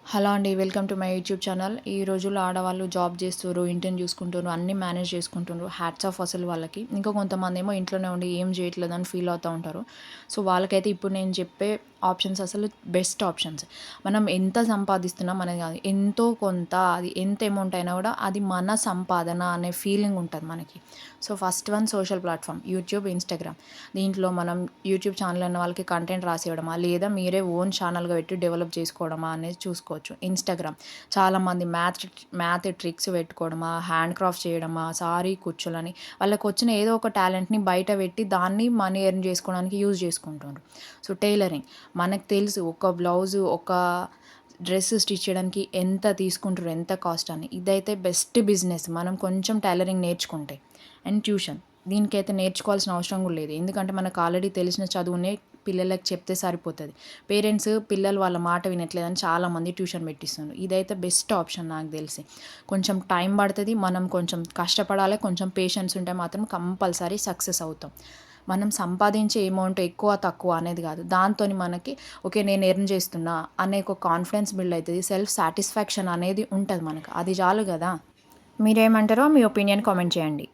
Hello అండి. Welcome to my YouTube channel. ఈ రోజుల్లో ఆడవాళ్ళు జాబ్ చేస్తుర్రు, ఇంటిని చూసుకుంటుర్రు, అన్నీ మేనేజ్ చేసుకుంటుర్రు. హ్యాట్స్ ఆఫ్ అసలు వాళ్ళకి. ఇంకా కొంతమందేమో ఇంట్లోనే ఉండి ఏం చేయట్లేదని ఫీల్ అవుతూ ఉంటారు. సో, వాళ్ళకైతే ఇప్పుడు నేను చెప్పే ఆప్షన్స్ అసలు బెస్ట్ ఆప్షన్స్. మనం ఎంత సంపాదిస్తున్నా మనది కాదు. ఎంతో కొంత అది ఎంత అమౌంట్ అయినా కూడా అది మన సంపాదన అనే ఫీలింగ్ ఉంటది మనకి. So, first one social platform YouTube, Instagram. దీంట్లో మనం యూట్యూబ్ ఛానల్ ఉన్న వాళ్ళకి కంటెంట్ రాసివ్వడమా, లేదా మీరే ఓన్ ఛానల్‌గా పెట్టి డెవలప్ చేసుకోవడమా అనేది చూసుకోవచ్చు. ఇన్‌స్టాగ్రామ్ చాలామంది మ్యాథ్ ట్రిక్స్ పెట్టుకోవడమా, హ్యాండ్ క్రాఫ్ట్ చేయడమా, సారీ కుచ్చులని వాళ్ళకొచ్చిన ఏదో ఒక టాలెంట్‌ని బయట పెట్టి దాన్ని మనీ ఎర్న్ చేసుకోవడానికి యూజ్ చేసుకుంటుండ్రు. సో, టైలరింగ్ మనకు తెలుసు ఒక బ్లౌజు, ఒక డ్రెస్ స్టిచ్ చేయడానికి ఎంత తీసుకుంటారు, ఎంత కాస్ట్ అని. ఇదైతే బెస్ట్ బిజినెస్ మనం కొంచెం టైలరింగ్ నేర్చుకుంటే. అండ్ ట్యూషన్ దీనికైతే నేర్చుకోవాల్సిన అవసరం కూడా లేదు. ఎందుకంటే మనకు ఆల్రెడీ తెలిసిన చదువునే పిల్లలకి చెప్తే సరిపోతది. పేరెంట్స్ పిల్లలు వాళ్ళ మాట వినట్లేదని చాలామంది ట్యూషన్ పెట్టిస్తున్నారు. ఇదైతే బెస్ట్ ఆప్షన్ నాకు తెలిసి. కొంచెం టైం పడతది. మనం కొంచెం కష్టపడాలి. కొంచెం పేషెన్స్ ఉంటే మాత్రం కంపల్సరీ సక్సెస్ అవుతాం. మనం సంపాదించే అమౌంట్ ఎక్కువ, తక్కువ అనేది కాదు. దాంతోని మనకి ఓకే నేను ఎర్న్ చేస్తున్నా అనే ఒక కాన్ఫిడెన్స్ బిల్డ్ అయితది. సెల్ఫ్ సాటిస్ఫాక్షన్ అనేది ఉంటది మనకు. అది చాలు గదా! మీరేమంటారో మీ ఒపీనియన్ కామెంట్ చేయండి.